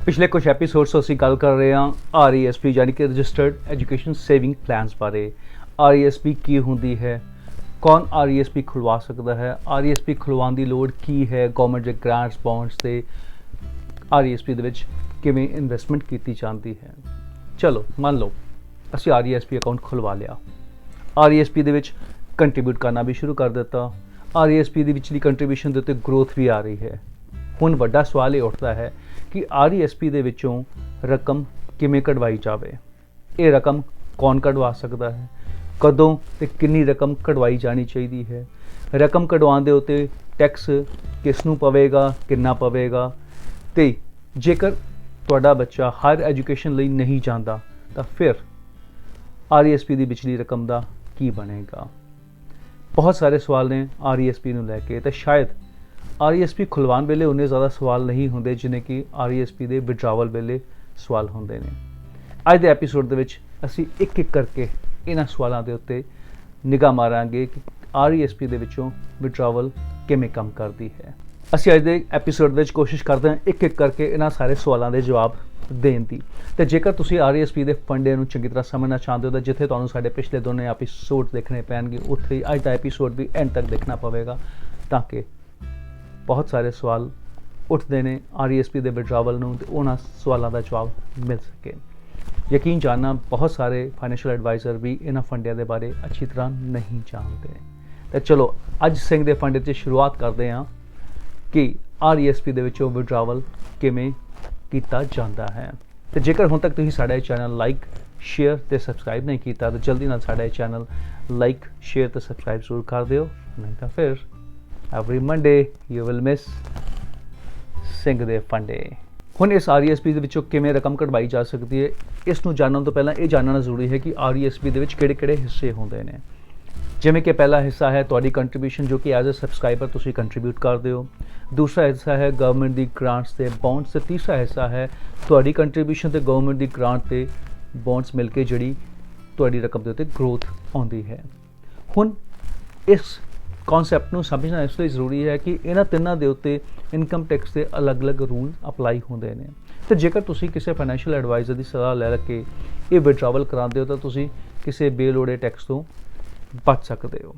पिछले कुछ एपीसोड्स ਤੋਂ ਅਸੀਂ ਗੱਲ ਕਰ ਰਹੇ ਹਾਂ RESP यानी कि रजिस्टर्ड एजुकेशन सेविंग प्लान्स बारे। RESP ਕੀ ਹੁੰਦੀ ਹੈ, ਕੌਣ RESP ਖੁਲਵਾ ਸਕਦਾ ਹੈ, RESP ਖੁਲਵਾਉਣ ਦੀ ਲੋੜ ਕੀ ਹੈ, ਗਵਰਨਮੈਂਟ ਦੇ ਗ੍ਰਾਂਟਸ ਬੌਂਡਸ ਤੇ RESP ਦੇ ਵਿੱਚ ਕਿਵੇਂ ਇਨਵੈਸਟਮੈਂਟ ਕੀਤੀ ਜਾਂਦੀ ਹੈ। ਚਲੋ ਮੰਨ ਲਓ ਅਸੀਂ RESP ਅਕਾਊਂਟ ਖੁਲਵਾ ਲਿਆ, RESP ਦੇ ਵਿੱਚ ਕੰਟਰੀਬਿਊਟ ਕਰਨਾ ਵੀ ਸ਼ੁਰੂ ਕਰ ਦਿੱਤਾ, RESP ਦੀ ਵਿਚਲੀ ਕੰਟਰੀਬਿਊਸ਼ਨ ਦੇ ਉੱਤੇ ਗਰੋਥ ਵੀ ਆ ਰਹੀ ਹੈ। ਹੁਣ ਵੱਡਾ ਸਵਾਲ ਇਹ ਉੱਠਦਾ ਹੈ ਕਿ RESP ਦੇ ਵਿੱਚੋਂ ਰਕਮ ਕਿਵੇਂ ਕਢਵਾਈ ਜਾਵੇ, ਇਹ ਰਕਮ ਕੌਣ ਕਢਵਾ ਸਕਦਾ ਹੈ, ਕਦੋਂ ਤੇ ਕਿੰਨੀ ਰਕਮ ਕਢਵਾਈ ਜਾਣੀ ਚਾਹੀਦੀ ਹੈ, ਰਕਮ ਕਢਵਾਉਣ ਦੇ ਉੱਤੇ ਟੈਕਸ ਕਿਸ ਨੂੰ ਪਵੇਗਾ, ਕਿੰਨਾ ਪਵੇਗਾ, ਤੇ ਜੇਕਰ ਤੁਹਾਡਾ ਬੱਚਾ ਹਾਇਰ ਐਜੂਕੇਸ਼ਨ ਲਈ ਨਹੀਂ ਜਾਂਦਾ ਤਾਂ ਫਿਰ RESP ਦੀ ਵਿਚਲੀ ਰਕਮ ਦਾ ਕੀ ਬਣੇਗਾ। ਬਹੁਤ ਸਾਰੇ ਸਵਾਲ ਨੇ RESP ਨੂੰ ਲੈ ਕੇ, ਤੇ ਸ਼ਾਇਦ RESP ਖੁਲਵਾਉਣ ਵੇਲੇ ਉਨੇ ਜ਼ਿਆਦਾ ਸਵਾਲ ਨਹੀਂ ਹੁੰਦੇ ਜਿੰਨੇ ਕਿ RESP ਦੇ ਵਿਡਰਾਵਲ ਵੇਲੇ ਸਵਾਲ ਹੁੰਦੇ ਨੇ। ਅੱਜ ਦੇ ਐਪੀਸੋਡ ਦੇ ਵਿੱਚ ਅਸੀਂ ਇੱਕ ਇੱਕ ਕਰਕੇ ਇਹਨਾਂ ਸਵਾਲਾਂ ਦੇ ਉੱਤੇ ਨਿਗਾਹ ਮਾਰਾਂਗੇ ਕਿ RESP ਦੇ ਵਿੱਚੋਂ ਵਿਡਰਾਵਲ ਕਿਵੇਂ ਕੰਮ ਕਰਦੀ ਹੈ। ਅਸੀਂ ਅੱਜ ਦੇ ਐਪੀਸੋਡ ਵਿੱਚ ਕੋਸ਼ਿਸ਼ ਕਰਦੇ ਹਾਂ ਇੱਕ ਇੱਕ ਕਰਕੇ ਇਹਨਾਂ ਸਾਰੇ ਸਵਾਲਾਂ ਦੇ ਜਵਾਬ ਦੇਣ ਦੀ। ਤੇ ਜੇਕਰ ਤੁਸੀਂ RESP ਦੇ ਫੰਡੇ ਨੂੰ ਚੰਗੀ ਤਰ੍ਹਾਂ ਸਮਝਣਾ ਚਾਹੁੰਦੇ ਹੋ ਤਾਂ ਜਿੱਥੇ ਤੁਹਾਨੂੰ ਸਾਡੇ ਪਿਛਲੇ ਦੋਨੇ ਐਪੀਸੋਡ ਦੇਖਣੇ ਪੈਣਗੇ, ਉੱਥੇ ਅੱਜ ਦਾ ਐਪੀਸੋਡ ਵੀ ਐਂਡ ਤੱਕ ਦੇਖਣਾ ਪਵੇਗਾ ਤਾਂ ਕਿ ਬਹੁਤ ਸਾਰੇ ਸਵਾਲ ਉੱਠਦੇ ਨੇ RESP ਦੇ ਵਿਡਰਾਵਲ ਨੂੰ ਤੇ ਉਹਨਾਂ ਸਵਾਲਾਂ ਦਾ ਜਵਾਬ ਮਿਲ ਸਕੇ। ਯਕੀਨ ਜਾਣਨਾ ਬਹੁਤ ਸਾਰੇ ਫਾਈਨੈਂਸ਼ੀਅਲ ਐਡਵਾਈਜ਼ਰ ਵੀ ਇਹਨਾਂ ਫੰਡਿਆਂ ਦੇ ਬਾਰੇ ਅੱਛੀ ਤਰ੍ਹਾਂ ਨਹੀਂ ਜਾਣਦੇ। ਤਾਂ ਚਲੋ ਅੱਜ ਸਿੰਘ ਦੇ ਫੰਡ 'ਚ ਸ਼ੁਰੂਆਤ ਕਰਦੇ ਹਾਂ ਕਿ RESP ਦੇ ਵਿੱਚੋਂ ਵਿਡਰਾਵਲ ਕਿਵੇਂ ਕੀਤਾ ਜਾਂਦਾ ਹੈ। ਤੇ ਜੇਕਰ ਹੁਣ ਤੱਕ ਤੁਸੀਂ ਸਾਡਾ ਚੈਨਲ ਲਾਈਕ, ਸ਼ੇਅਰ ਤੇ ਸਬਸਕ੍ਰਾਈਬ ਨਹੀਂ ਕੀਤਾ ਤਾਂ ਜਲਦੀ ਨਾਲ ਸਾਡਾ ਚੈਨਲ ਲਾਈਕ, ਸ਼ੇਅਰ ਤੇ ਸਬਸਕ੍ਰਾਈਬ ਜ਼ਰੂਰ ਕਰ ਦਿਓ, ਨਹੀਂ ਤਾਂ ਫਿਰ every Monday you will miss Singh ਦੇ ਫੰਡੇ। ਹੁਣ ਇਸ RESP ਦੇ ਵਿੱਚੋਂ ਕਿਵੇਂ ਰਕਮ ਕਢਵਾਈ ਜਾ ਸਕਦੀ ਹੈ, ਇਸ ਨੂੰ ਜਾਣਨ ਤੋਂ ਪਹਿਲਾਂ ਇਹ ਜਾਣਨਾ ਜ਼ਰੂਰੀ ਹੈ ਕਿ RESP ਦੇ ਵਿੱਚ ਕਿਹੜੇ-ਕਿਹੜੇ ਹਿੱਸੇ ਹੁੰਦੇ ਨੇ। ਜਿਵੇਂ ਕਿ ਪਹਿਲਾ ਹਿੱਸਾ ਹੈ ਤੁਹਾਡੀ ਕੰਟਰੀਬਿਊਸ਼ਨ, ਜੋ ਕਿ ਐਜ਼ ਅ ਸਬਸਕ੍ਰਾਈਬਰ ਤੁਸੀਂ ਕੰਟਰੀਬਿਊਟ ਕਰਦੇ ਹੋ। ਦੂਸਰਾ ਹਿੱਸਾ ਹੈ ਗਵਰਨਮੈਂਟ ਦੀ ਗ੍ਰਾਂਟਸ ਤੇ ਬੌਂਡਸ, ਤੇ ਤੀਸਰਾ ਹਿੱਸਾ ਹੈ ਤੁਹਾਡੀ ਕੰਟਰੀਬਿਊਸ਼ਨ ਤੇ ਗਵਰਨਮੈਂਟ ਦੀ ਗ੍ਰਾਂਟ ਤੇ ਬੌਂਡਸ ਮਿਲ ਕੇ ਜਿਹੜੀ ਤੁਹਾਡੀ ਰਕਮ ਦੇ ਉੱਤੇ ਗਰੋਥ ਆਉਂਦੀ ਹੈ। ਹੁਣ ਇਸ ਕਨਸੈਪਟ ਨੂੰ ਸਮਝਣਾ ਇਸ ਲਈ ਜ਼ਰੂਰੀ ਹੈ ਕਿ ਇਹਨਾਂ ਤਿੰਨਾਂ ਦੇ ਉੱਤੇ ਇਨਕਮ ਟੈਕਸ ਦੇ ਅਲੱਗ-ਅਲੱਗ ਰੂਲ ਅਪਲਾਈ ਹੁੰਦੇ ਨੇ। ਤੇ ਜੇਕਰ ਤੁਸੀਂ ਕਿਸੇ ਫਾਈਨੈਂਸ਼ੀਅਲ ਐਡਵਾਈਜ਼ਰ ਦੀ ਸਲਾਹ ਲੈ ਕੇ ਇਹ ਵਿਡਰਾਵਲ ਕਰਾਉਂਦੇ ਹੋ ਤਾਂ ਤੁਸੀਂ ਕਿਸੇ ਬੇਲੋੜੇ ਟੈਕਸ ਤੋਂ ਬਚ ਸਕਦੇ ਹੋ।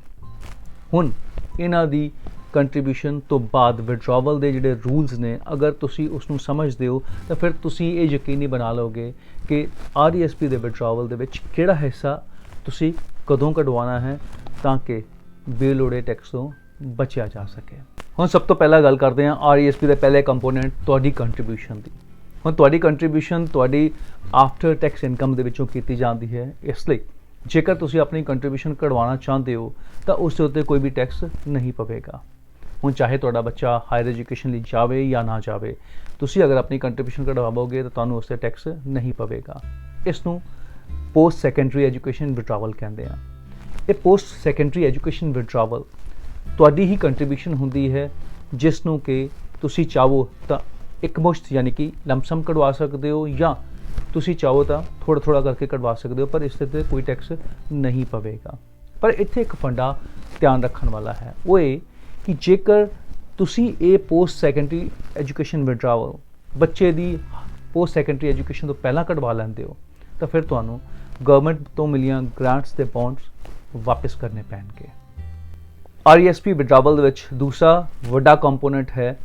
ਹੁਣ ਇਹਨਾਂ ਦੀ ਕੰਟਰੀਬਿਊਸ਼ਨ ਤੋਂ ਬਾਅਦ ਵਿਡਰਾਵਲ ਦੇ ਜਿਹੜੇ ਰੂਲਸ ਨੇ, ਅਗਰ ਤੁਸੀਂ ਉਸ ਨੂੰ ਸਮਝਦੇ ਹੋ ਤਾਂ ਫਿਰ ਤੁਸੀਂ ਇਹ ਯਕੀਨੀ ਬਣਾ ਲਓਗੇ ਕਿ RESP ਦੇ ਵਿਡਰਾਵਲ ਦੇ ਵਿੱਚ ਕਿਹੜਾ ਹਿੱਸਾ ਤੁਸੀਂ ਕਦੋਂ ਕਢਵਾਉਣਾ ਹੈ ਤਾਂ ਕਿ ਬੇਲੋੜੇ ਟੈਕਸ ਤੋਂ ਬਚਿਆ ਜਾ ਸਕੇ। ਹੁਣ ਸਭ ਤੋਂ ਪਹਿਲਾਂ ਗੱਲ ਕਰਦੇ ਹਾਂ RESP ਦੇ ਪਹਿਲੇ ਕੰਪੋਨੈਂਟ ਤੁਹਾਡੀ ਕੰਟਰੀਬਿਊਸ਼ਨ ਦੀ। ਹੁਣ ਤੁਹਾਡੀ ਕੰਟਰੀਬਿਊਸ਼ਨ ਤੁਹਾਡੀ ਆਫਟਰ ਟੈਕਸ ਇਨਕਮ ਦੇ ਵਿੱਚੋਂ ਕੀਤੀ ਜਾਂਦੀ ਹੈ। ਇਸ ਲਈ ਜੇਕਰ ਤੁਸੀਂ ਆਪਣੀ ਕੰਟਰੀਬਿਊਸ਼ਨ ਕਢਵਾਉਣਾ ਚਾਹੁੰਦੇ ਹੋ ਤਾਂ ਉਸ ਦੇ ਉੱਤੇ ਕੋਈ ਵੀ ਟੈਕਸ ਨਹੀਂ ਪਵੇਗਾ। ਹੁਣ ਚਾਹੇ ਤੁਹਾਡਾ ਬੱਚਾ ਹਾਇਰ ਐਜੂਕੇਸ਼ਨ ਲਈ ਜਾਵੇ ਜਾਂ ਨਾ ਜਾਵੇ, ਤੁਸੀਂ ਅਗਰ ਆਪਣੀ ਕੰਟਰੀਬਿਊਸ਼ਨ ਕਢਵਾਓਗੇ ਤਾਂ ਤੁਹਾਨੂੰ ਉਸ 'ਤੇ ਟੈਕਸ ਨਹੀਂ ਪਵੇਗਾ। ਇਸ ਨੂੰ ਪੋਸਟ ਸੈਕੰਡਰੀ ਐਜੂਕੇਸ਼ਨ ਵਿਡਰਾਵਲ ਕਹਿੰਦੇ ਆ। ਇਹ ਪੋਸਟ ਸੈਕੰਡਰੀ ਐਜੂਕੇਸ਼ਨ ਵਿਡਰਾਵਲ ਤੁਹਾਡੀ ਹੀ ਕੰਟਰੀਬਿਊਸ਼ਨ ਹੁੰਦੀ ਹੈ, ਜਿਸ ਨੂੰ ਕਿ ਤੁਸੀਂ ਚਾਹੋ ਤਾਂ ਇੱਕ ਮੁਸ਼ਤ ਯਾਨੀ ਕਿ ਲੰਪਸਮ ਕਢਵਾ ਸਕਦੇ ਹੋ, ਜਾਂ ਤੁਸੀਂ ਚਾਹੋ ਤਾਂ ਥੋੜ੍ਹਾ ਥੋੜ੍ਹਾ ਕਰਕੇ ਕਢਵਾ ਸਕਦੇ ਹੋ, ਪਰ ਇਸ 'ਤੇ ਕੋਈ ਟੈਕਸ ਨਹੀਂ ਪਵੇਗਾ। ਪਰ ਇੱਥੇ ਇੱਕ ਫੰਡਾ ਧਿਆਨ ਰੱਖਣ ਵਾਲਾ ਹੈ, ਉਹ ਇਹ ਕਿ ਜੇਕਰ ਤੁਸੀਂ ਇਹ ਪੋਸਟ ਸੈਕੰਡਰੀ ਐਜੂਕੇਸ਼ਨ ਵਿਡਰਾਵਲ ਬੱਚੇ ਦੀ ਪੋਸਟ ਸੈਕੰਡਰੀ ਐਜੂਕੇਸ਼ਨ ਤੋਂ ਪਹਿਲਾਂ ਕਢਵਾ ਲੈਂਦੇ ਹੋ ਤਾਂ ਫਿਰ ਤੁਹਾਨੂੰ ਗਵਰਨਮੈਂਟ ਤੋਂ ਮਿਲੀਆਂ ਗ੍ਰਾਂਟਸ ਤੇ ਬੌਂਡਸ ਵਾਪਿਸ ਕਰਨੇ ਪੈਣਗੇ। RESP ਵਿਡਰਾਵਲ ਦੇ ਵਿੱਚ ਦੂਸਰਾ ਵੱਡਾ ਕੰਪੋਨੈਂਟ ਹੈ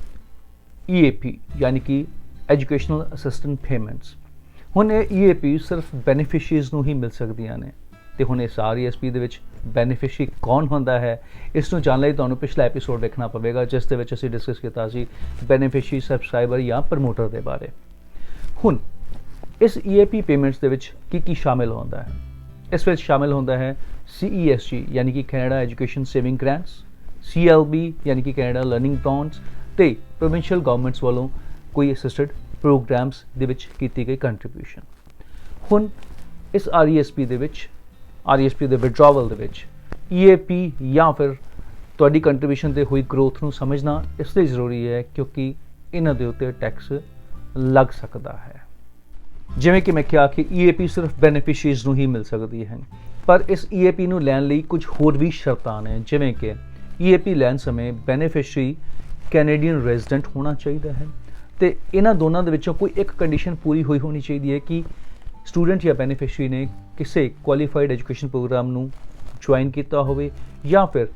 EAP ਯਾਨੀ ਕਿ ਐਜੂਕੇਸ਼ਨਲ ਅਸਿਸਟੈਂਟ ਪੇਮੈਂਟਸ। ਹੁਣ ਇਹ EAP ਸਿਰਫ ਬੈਨੀਫਿਸ਼ਰੀਜ਼ ਨੂੰ ਹੀ ਮਿਲ ਸਕਦੀਆਂ ਨੇ। ਤੇ ਹੁਣ ਇਸ RESP ਦੇ ਵਿੱਚ ਬੈਨੀਫਿਸ਼ਰੀ ਕੌਣ ਹੁੰਦਾ ਹੈ, ਇਸ ਨੂੰ ਜਾਣਨ ਲਈ ਤੁਹਾਨੂੰ ਪਿਛਲਾ ਐਪੀਸੋਡ ਦੇਖਣਾ ਪਵੇਗਾ, ਜਿਸ ਦੇ ਵਿੱਚ ਅਸੀਂ ਡਿਸਕਸ ਕੀਤਾ ਸੀ ਬੈਨੀਫਿਸ਼ਰੀ, ਸਬਸਕ੍ਰਾਈਬਰ ਜਾਂ ਪ੍ਰਮੋਟਰ ਦੇ ਬਾਰੇ। ਹੁਣ ਇਸ EAP ਪੇਮੈਂਟਸ ਦੇ ਵਿੱਚ ਕੀ ਸ਼ਾਮਿਲ ਹੁੰਦਾ ਹੈ? ਇਸ ਵਿੱਚ ਸ਼ਾਮਿਲ ਹੁੰਦਾ ਹੈ CESG ਯਾਨੀ ਕਿ Canada education saving grants, CLB ਯਾਨੀ ਕਿ ਕੈਨੇਡਾ ਲਰਨਿੰਗ ਬੌਂਡਸ, ਤੇ ਪ੍ਰੋਵਿੰਸ਼ੀਅਲ ਗਵਰਨਮੈਂਟਸ ਵੱਲੋਂ ਕੋਈ ਅਸਿਸਟਡ ਪ੍ਰੋਗਰਾਮਸ ਦੇ ਵਿੱਚ ਕੀਤੀ ਗਈ ਕੰਟਰੀਬਿਊਸ਼ਨ। ਹੁਣ ਇਸ RESP ਦੇ ਵਿੱਚ, RESP ਦੇ ਵਿਡਰਾਵਲ ਦੇ ਵਿੱਚ EAP ਜਾਂ ਫਿਰ ਤੁਹਾਡੀ ਕੰਟਰੀਬਿਊਸ਼ਨ 'ਤੇ ਹੋਈ ਗਰੋਥ ਨੂੰ ਸਮਝਣਾ ਇਸ ਲਈ ਜ਼ਰੂਰੀ ਹੈ ਕਿਉਂਕਿ ਇਹਨਾਂ ਦੇ ਉੱਤੇ ਟੈਕਸ ਲੱਗ ਸਕਦਾ ਹੈ। ਜਿਵੇਂ ਕਿ ਮੈਂ ਕਿਹਾ ਕਿ EAP ਸਿਰਫ ਬੈਨੀਫਿਸ਼ਰੀਜ਼ ਨੂੰ ਹੀ ਮਿਲ ਸਕਦੀ ਹੈ, ਪਰ ਇਸ EAP ਨੂੰ ਲੈਣ ਲਈ ਕੁਝ ਹੋਰ ਵੀ ਸ਼ਰਤਾਂ ਨੇ। ਜਿਵੇਂ ਕਿ EAP ਲੈਣ ਸਮੇਂ ਬੈਨੀਫਿਸ਼ਰੀ ਕੈਨੇਡੀਅਨ ਰੈਜ਼ੀਡੈਂਟ ਹੋਣਾ ਚਾਹੀਦਾ ਹੈ ਤੇ ਇਹਨਾਂ ਦੋਨਾਂ ਦੇ ਵਿੱਚੋਂ ਕੋਈ ਇੱਕ ਕੰਡੀਸ਼ਨ ਪੂਰੀ ਹੋਈ ਹੋਣੀ ਚਾਹੀਦੀ ਹੈ ਕਿ ਸਟੂਡੈਂਟ ਜਾਂ ਬੈਨੀਫਿਸ਼ਰੀ ਨੇ ਕਿਸੇ ਕੁਆਲੀਫਾਈਡ ਐਜੂਕੇਸ਼ਨ ਪ੍ਰੋਗਰਾਮ ਨੂੰ ਜੁਆਇਨ ਕੀਤਾ ਹੋਵੇ, ਜਾਂ ਫਿਰ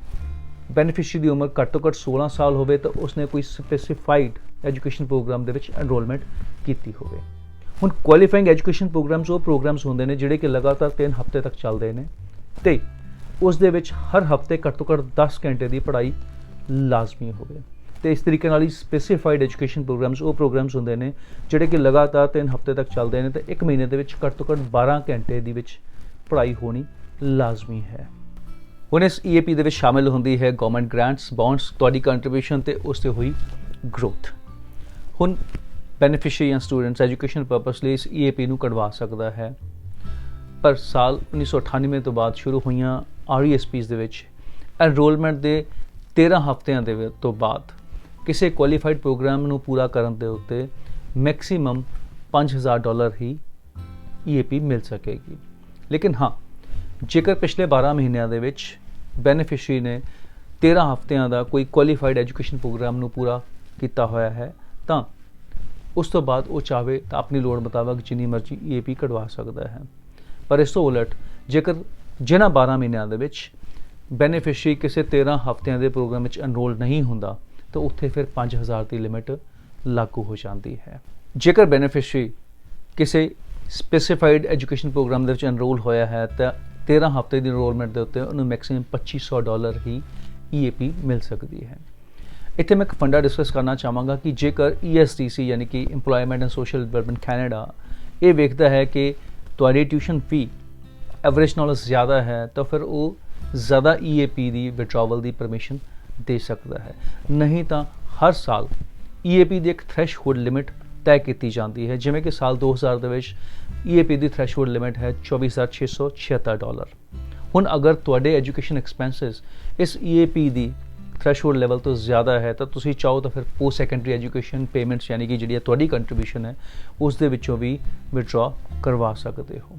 ਬੈਨੀਫਿਸ਼ਰੀ ਦੀ ਉਮਰ ਘੱਟ ਤੋਂ ਘੱਟ 16 ਸਾਲ ਹੋਵੇ ਤਾਂ ਉਸਨੇ ਕੋਈ ਸਪੈਸੀਫਾਈਡ ਐਜੂਕੇਸ਼ਨ ਪ੍ਰੋਗਰਾਮ ਦੇ ਵਿੱਚ ਐਨਰੋਲਮੈਂਟ ਕੀਤੀ ਹੋਵੇ। ਹੁਣ ਕੁਆਲੀਫਾਈਂਗ ਐਜੂਕੇਸ਼ਨ ਪ੍ਰੋਗਰਾਮਸ ਉਹ ਪ੍ਰੋਗਰਾਮਸ ਹੁੰਦੇ ਨੇ ਜਿਹੜੇ ਕਿ ਲਗਾਤਾਰ 3 ਹਫ਼ਤੇ ਤੱਕ ਚੱਲਦੇ ਨੇ ਤੇ ਉਸ ਦੇ ਵਿੱਚ ਹਰ ਹਫ਼ਤੇ ਘੱਟ ਤੋਂ ਘੱਟ 10 ਘੰਟੇ ਦੀ ਪੜ੍ਹਾਈ ਲਾਜ਼ਮੀ ਹੋਵੇ। ਤੇ ਇਸ ਤਰੀਕੇ ਨਾਲ ਹੀ ਸਪੈਸੀਫਾਈਡ ਐਜੂਕੇਸ਼ਨ ਪ੍ਰੋਗਰਾਮਸ ਉਹ ਪ੍ਰੋਗਰਾਮਸ ਹੁੰਦੇ ਨੇ ਜਿਹੜੇ ਕਿ ਲਗਾਤਾਰ 3 ਹਫ਼ਤੇ ਤੱਕ ਚੱਲਦੇ ਨੇ ਤੇ 1 ਮਹੀਨੇ ਦੇ ਵਿੱਚ ਘੱਟ ਤੋਂ ਘੱਟ 12 ਘੰਟੇ ਦੀ ਵਿੱਚ ਪੜ੍ਹਾਈ ਹੋਣੀ ਲਾਜ਼ਮੀ ਹੈ। ਹੁਣ ਇਸ EAP ਦੇ ਵਿੱਚ ਸ਼ਾਮਿਲ ਹੁੰਦੀ ਹੈ ਗਵਰਨਮੈਂਟ ਗ੍ਰਾਂਟਸ, ਬੌਂਡਸ, ਤੁਹਾਡੀ ਕੰਟਰੀਬਿਊਸ਼ਨ ਤੇ ਉਸ ਤੇ ਹੋਈ ਗਰੋਥ। ਹੁਣ ਬੈਨੀਫਿਸ਼ਰੀ ਜਾਂ ਸਟੂਡੈਂਟਸ ਐਜੂਕੇਸ਼ਨ ਪਰਪਸ ਲਈ ਇਸ EAP ਨੂੰ ਕਢਵਾ ਸਕਦਾ ਹੈ, ਪਰ ਸਾਲ 1998 ਤੋਂ ਬਾਅਦ ਸ਼ੁਰੂ ਹੋਈਆਂ RESPs ਦੇ ਵਿੱਚ ਐਨਰੋਲਮੈਂਟ ਦੇ 13 ਹਫ਼ਤਿਆਂ ਦੇ ਤੋਂ ਬਾਅਦ ਕਿਸੇ ਕੁਆਲੀਫਾਈਡ ਪ੍ਰੋਗਰਾਮ ਨੂੰ ਪੂਰਾ ਕਰਨ ਦੇ ਉੱਤੇ ਮੈਕਸਿਮਮ $5000 ਹੀ EAP ਮਿਲ ਸਕੇਗੀ। ਲੇਕਿਨ ਹਾਂ, ਜੇਕਰ ਪਿਛਲੇ 12 ਮਹੀਨਿਆਂ ਦੇ ਵਿੱਚ ਬੈਨੀਫਿਸ਼ਰੀ ਨੇ 13 ਹਫ਼ਤਿਆਂ ਦਾ ਕੋਈ ਕੁਆਲੀਫਾਈਡ ਐਜੂਕੇਸ਼ਨ ਪ੍ਰੋਗਰਾਮ ਨੂੰ ਪੂਰਾ ਕੀਤਾ ਹੋਇਆ ਹੈ ਤਾਂ ਉਸ ਤੋਂ ਬਾਅਦ ਉਹ ਚਾਹਵੇ ਤਾਂ ਆਪਣੀ ਲੋੜ ਮੁਤਾਬਕ ਜਿੰਨੀ ਮਰਜ਼ੀ EAP ਕਢਵਾ ਸਕਦਾ ਹੈ। ਪਰ ਇਸ ਤੋਂ ਉਲਟ ਜੇਕਰ ਜਿਨ੍ਹਾਂ 12 ਮਹੀਨਿਆਂ ਦੇ ਵਿੱਚ ਬੈਨੀਫਿਸ਼ਰੀ ਕਿਸੇ 13 ਹਫ਼ਤਿਆਂ ਦੇ ਪ੍ਰੋਗਰਾਮ ਵਿੱਚ ਐਨਰੋਲ ਨਹੀਂ ਹੁੰਦਾ ਤਾਂ ਉੱਥੇ ਫਿਰ 5000 ਦੀ ਲਿਮਿਟ ਲਾਗੂ ਹੋ ਜਾਂਦੀ ਹੈ। ਜੇਕਰ ਬੈਨੀਫਿਸ਼ਰੀ ਕਿਸੇ ਸਪੈਸੀਫਾਈਡ ਐਜੂਕੇਸ਼ਨ ਪ੍ਰੋਗਰਾਮ ਦੇ ਵਿੱਚ ਐਨਰੋਲ ਹੋਇਆ ਹੈ ਤਾਂ 13 ਹਫ਼ਤੇ ਦੀ ਐਨਰੋਲਮੈਂਟ ਦੇ ਉੱਤੇ ਉਹਨੂੰ ਮੈਕਸਿਮਮ $2500 ਹੀ EAP ਮਿਲ ਸਕਦੀ ਹੈ। ਇੱਥੇ ਮੈਂ ਇੱਕ ਫੰਡਾ ਡਿਸਕਸ ਕਰਨਾ ਚਾਹਾਂਗਾ ਕਿ ਜੇਕਰ ESDC ਯਾਨੀ ਕਿ employment and social development Canada ਇਹ ਵੇਖਦਾ ਹੈ ਕਿ ਤੁਹਾਡੀ ਟਿਊਸ਼ਨ ਫੀ ਐਵਰੇਜ ਨਾਲੋਂ ਜ਼ਿਆਦਾ ਹੈ ਤਾਂ ਫਿਰ ਉਹ ਜ਼ਿਆਦਾ EAP ਦੀ ਵਿਡਰਾਵਲ ਦੀ ਪਰਮਿਸ਼ਨ ਦੇ ਸਕਦਾ ਹੈ। ਨਹੀਂ ਤਾਂ ਹਰ ਸਾਲ EAP ਦੀ ਇੱਕ ਥ੍ਰੈਸ਼ਹੋਲਡ ਲਿਮਿਟ ਤੈਅ ਕੀਤੀ ਜਾਂਦੀ ਹੈ, ਜਿਵੇਂ ਕਿ ਸਾਲ 2000 ਦੇ ਵਿੱਚ EAP ਦੀ ਥ੍ਰੈਸ਼ਹੋਲਡ ਲਿਮਿਟ ਹੈ $24,676। ਹੁਣ ਅਗਰ ਤੁਹਾਡੇ ਐਜੂਕੇਸ਼ਨ ਐਕਸਪੈਂਸਿਸ ਇਸ EAP ਦੀ ਥ੍ਰੈਸ਼ਹੋਲਡ ਲੈਵਲ ਤੋਂ ਜ਼ਿਆਦਾ ਹੈ ਤਾਂ ਤੁਸੀਂ ਚਾਹੋ ਤਾਂ ਫਿਰ ਪੋਸਟ ਸੈਕੰਡਰੀ ਐਜੂਕੇਸ਼ਨ ਪੇਮੈਂਟਸ ਯਾਨੀ ਕਿ ਜਿਹੜੀ ਤੁਹਾਡੀ ਕੰਟਰੀਬਿਊਸ਼ਨ ਹੈ ਉਸ ਦੇ ਵਿੱਚੋਂ ਵੀ ਵਿਡਰਾ ਕਰਵਾ ਸਕਦੇ ਹੋ।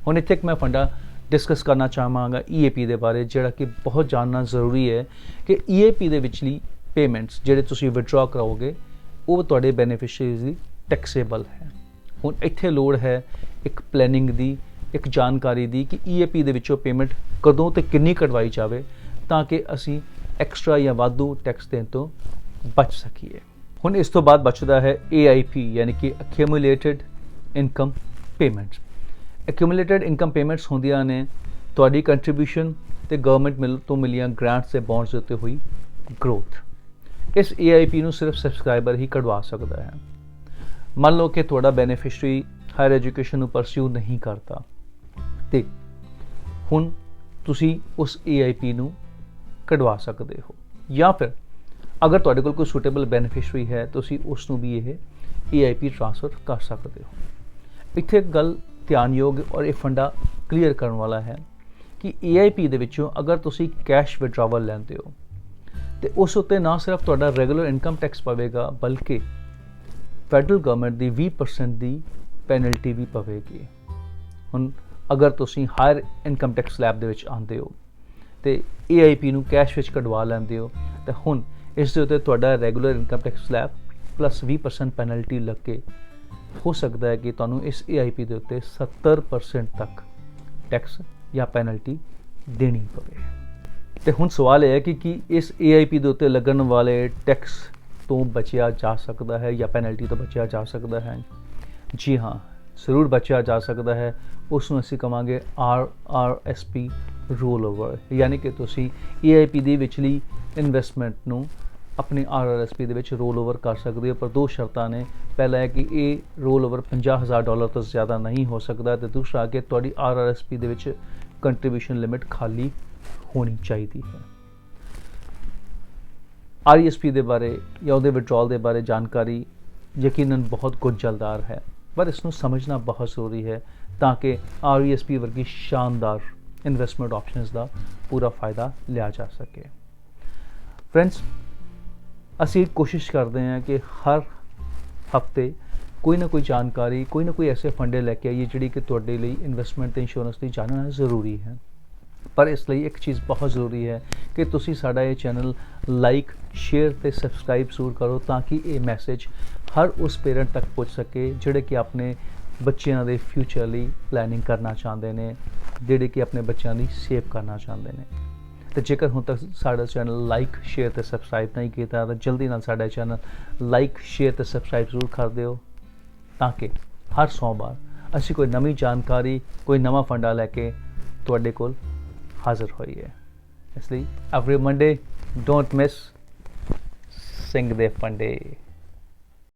ਹੁਣ ਇੱਥੇ ਇੱਕ ਮੈਂ ਫੰਡਾ ਡਿਸਕਸ ਕਰਨਾ ਚਾਹਾਂਗਾ EAP ਦੇ ਬਾਰੇ, ਜਿਹੜਾ ਕਿ ਬਹੁਤ ਜਾਣਨਾ ਜ਼ਰੂਰੀ ਹੈ ਕਿ EAP ਦੇ ਵਿਚਲੀ ਪੇਮੈਂਟਸ ਜਿਹੜੇ ਤੁਸੀਂ ਵਿਡਰਾ ਕਰਾਓਗੇ ਉਹ ਤੁਹਾਡੇ ਬੈਨੀਫਿਸ਼ਰੀਜ਼ ਦੀ ਟੈਕਸੇਬਲ ਹੈ। ਹੁਣ ਇੱਥੇ ਲੋੜ ਹੈ ਇੱਕ ਪਲੈਨਿੰਗ ਦੀ, ਇੱਕ ਜਾਣਕਾਰੀ ਦੀ ਕਿ EAP ਦੇ ਵਿੱਚੋਂ ਪੇਮੈਂਟ ਕਦੋਂ ਤੇ ਕਿੰਨੀ ਕਢਵਾਈ ਜਾਵੇ ਤਾਂ ਕਿ ਅਸੀਂ ਐਕਸਟਰਾ ਜਾਂ ਵਾਧੂ ਟੈਕਸ ਦੇਣ ਤੋਂ ਬਚ ਸਕੀਏ। ਹੁਣ ਇਸ ਤੋਂ ਬਾਅਦ ਬਚਦਾ ਹੈ AIP ਯਾਨੀ ਕਿ ਐਕਿਊਮੂਲੇਟਿਡ ਇਨਕਮ ਪੇਮੈਂਟਸ। ਐਕਿਊਮੂਲੇਟਿਡ ਇਨਕਮ ਪੇਮੈਂਟਸ ਹੁੰਦੀਆਂ ਨੇ ਤੁਹਾਡੀ ਕੰਟਰੀਬਿਊਸ਼ਨ ਤੇ ਗਵਰਨਮੈਂਟ ਤੋਂ ਮਿਲੀਆਂ ਗ੍ਰਾਂਟਸ ਤੇ ਬੌਂਡਸ ਦੇ ਉੱਤੇ ਹੋਈ ਗਰੋਥ। ਇਸ AIP ਨੂੰ ਸਿਰਫ ਸਬਸਕ੍ਰਾਈਬਰ ਹੀ ਕਢਵਾ ਸਕਦਾ ਹੈ। ਮੰਨ ਲਓ ਕਿ ਤੁਹਾਡਾ ਬੈਨੀਫਿਸ਼ਰੀ ਹਾਇਰ ਐਜੂਕੇਸ਼ਨ ਨੂੰ ਪਰਸਿਊ ਨਹੀਂ ਕਰਦਾ ਤੇ ਹੁਣ ਤੁਸੀਂ ਉਸ AIP ਨੂੰ ਕਢਵਾ ਸਕਦੇ ਹੋ, ਜਾਂ ਫਿਰ ਅਗਰ ਤੁਹਾਡੇ ਕੋਲ ਕੋਈ ਸੂਟੇਬਲ ਬੈਨੀਫਿਸ਼ਰੀ ਹੈ ਤੁਸੀਂ ਉਸ ਨੂੰ ਵੀ ਇਹ AIP ਟ੍ਰਾਂਸਫਰ ਕਰ ਸਕਦੇ ਹੋ। ਇੱਥੇ ਇੱਕ ਗੱਲ ਧਿਆਨਯੋਗ ਔਰ ਇਹ ਫੰਡਾ ਕਲੀਅਰ ਕਰਨ ਵਾਲਾ ਹੈ ਕਿ AIP ਦੇ ਵਿੱਚੋਂ ਅਗਰ ਤੁਸੀਂ ਕੈਸ਼ ਵਿਡਰਾਵਲ ਲੈਂਦੇ ਹੋ ਤੇ ਉਸ ਉੱਤੇ ਨਾ ਸਿਰਫ ਤੁਹਾਡਾ ਰੈਗੂਲਰ ਇਨਕਮ ਟੈਕਸ ਪਵੇਗਾ ਬਲਕਿ ਫੈਡਰਲ ਗਵਰਨਮੈਂਟ ਦੀ 20% ਦੀ ਪੈਨਲਟੀ ਵੀ ਪਵੇਗੀ। ਹੁਣ ਅਗਰ ਤੁਸੀਂ ਹਾਇਰ ਇਨਕਮ ਟੈਕਸ ਸਲੈਬ ਦੇ ਵਿੱਚ ਆਉਂਦੇ ਹੋ ਤੇ AIP ਨੂੰ ਕੈਸ਼ ਵਿੱਚ ਕਢਵਾ ਲੈਂਦੇ ਹੋ ਤਾਂ ਹੁਣ ਇਸ ਦੇ ਉੱਤੇ ਤੁਹਾਡਾ regular income tax slab plus 20% penalty ਲੱਗ ਕੇ ਹੋ ਸਕਦਾ ਹੈ ਕਿ ਤੁਹਾਨੂੰ ਇਸ AIP ਦੇ ਉੱਤੇ 70% ਤੱਕ ਟੈਕਸ ਜਾਂ ਪੈਨਲਟੀ ਦੇਣੀ ਪਵੇ। ਤੇ ਹੁਣ ਸਵਾਲ ਇਹ ਹੈ ਕਿ ਕੀ ਇਸ AIP ਦੇ ਉੱਤੇ ਲੱਗਣ ਵਾਲੇ ਟੈਕਸ ਤੋਂ ਬਚਿਆ ਜਾ ਸਕਦਾ ਹੈ ਜਾਂ ਪੈਨਲਟੀ ਤੋਂ ਬਚਿਆ ਜਾ ਸਕਦਾ ਹੈ? ਜੀ ਹਾਂ, ਜ਼ਰੂਰ ਬਚਿਆ ਜਾ ਸਕਦਾ ਹੈ। ਉਸ ਨੂੰ ਅਸੀਂ ਕਹਾਂਗੇ RRSP ਰੋਲ ਓਵਰ, ਯਾਨੀ ਕਿ ਤੁਸੀਂ AIP ਦੀ ਵਿਚਲੀ ਇਨਵੈਸਟਮੈਂਟ ਨੂੰ ਆਪਣੀ RRSP ਦੇ ਵਿੱਚ ਰੋਲ ਓਵਰ ਕਰ ਸਕਦੇ ਹੋ, ਪਰ ਦੋ ਸ਼ਰਤਾਂ ਨੇ। ਪਹਿਲਾ ਹੈ ਕਿ ਇਹ ਰੋਲ ਓਵਰ $50,000 ਤੋਂ ਜ਼ਿਆਦਾ ਨਹੀਂ ਹੋ ਸਕਦਾ ਤੇ ਦੂਸਰਾ ਕਿ ਤੁਹਾਡੀ RRSP ਦੇ ਵਿੱਚ ਕੰਟਰੀਬਿਊਸ਼ਨ ਲਿਮਿਟ ਖਾਲੀ ਹੋਣੀ ਚਾਹੀਦੀ ਹੈ। RESP ਦੇ ਬਾਰੇ ਜਾਂ ਉਹਦੇ ਵਿਡਰਾਲ ਦੇ ਬਾਰੇ ਜਾਣਕਾਰੀ ਯਕੀਨਨ ਬਹੁਤ ਗੁੰਝਲਦਾਰ ਹੈ, ਪਰ ਇਸ ਨੂੰ ਸਮਝਣਾ ਬਹੁਤ ਜ਼ਰੂਰੀ ਹੈ ਤਾਂ ਕਿ RESP ਵਰਗੀ ਸ਼ਾਨਦਾਰ ਇਨਵੈਸਟਮੈਂਟ ਆਪਸ਼ਨਸ ਦਾ ਪੂਰਾ ਫਾਇਦਾ ਲਿਆ ਜਾ ਸਕੇ। ਫਰੈਂਡਸ, ਅਸੀਂ ਕੋਸ਼ਿਸ਼ ਕਰਦੇ ਹਾਂ ਕਿ ਹਰ ਹਫਤੇ ਕੋਈ ਨਾ ਕੋਈ ਜਾਣਕਾਰੀ, ਕੋਈ ਨਾ ਕੋਈ ਐਸੇ ਫੰਡੇ ਲੈ ਕੇ ਆਈਏ ਜਿਹੜੀ ਕਿ ਤੁਹਾਡੇ ਲਈ ਇਨਵੈਸਟਮੈਂਟ ਤੇ ਇੰਸ਼ੋਰੈਂਸ ਦੀ ਜਾਣਨਾ ਜ਼ਰੂਰੀ ਹੈ। ਪਰ ਇਸ ਲਈ ਇੱਕ ਚੀਜ਼ ਬਹੁਤ ਜ਼ਰੂਰੀ ਹੈ ਕਿ ਤੁਸੀਂ ਸਾਡਾ ਇਹ ਚੈਨਲ ਲਾਈਕ ਸ਼ੇਅਰ ਤੇ ਸਬਸਕ੍ਰਾਈਬ ਜ਼ਰੂਰ ਕਰੋ, ਤਾਂ ਕਿ ਇਹ ਮੈਸੇਜ ਹਰ ਉਸ ਪੇਰੈਂਟ ਤੱਕ ਪਹੁੰਚ ਸਕੇ ਜਿਹੜੇ ਕਿ ਆਪਣੇ ਬੱਚਿਆਂ ਦੇ ਫਿਊਚਰ ਲਈ ਪਲੈਨਿੰਗ ਕਰਨਾ ਚਾਹੁੰਦੇ ਨੇ, ਜਿਹੜੇ ਕਿ ਆਪਣੇ ਬੱਚਿਆਂ ਦੀ ਸੇਵ ਕਰਨਾ ਚਾਹੁੰਦੇ ਨੇ। ਤੇ ਜੇਕਰ ਹੁਣ ਤੱਕ ਸਾਡਾ ਚੈਨਲ ਲਾਈਕ ਸ਼ੇਅਰ ਤੇ ਸਬਸਕ੍ਰਾਈਬ ਨਹੀਂ ਕੀਤਾ ਤਾਂ ਜਲਦੀ ਨਾਲ ਸਾਡਾ ਚੈਨਲ ਲਾਈਕ ਸ਼ੇਅਰ ਤੇ ਸਬਸਕ੍ਰਾਈਬ ਜ਼ਰੂਰ ਕਰ ਦਿਓ, ਤਾਂ ਕਿ ਹਰ ਸੋਮਵਾਰ ਅਸੀਂ ਕੋਈ ਨਵੀਂ ਜਾਣਕਾਰੀ, ਕੋਈ ਨਵਾਂ ਫੰਡਾ ਲੈ ਕੇ ਤੁਹਾਡੇ ਕੋਲ ਹਾਜ਼ਰ ਹੋਈਏ। ਇਸ ਲਈ every Monday don't miss Singh ਦੇ ਫੰਡੇ।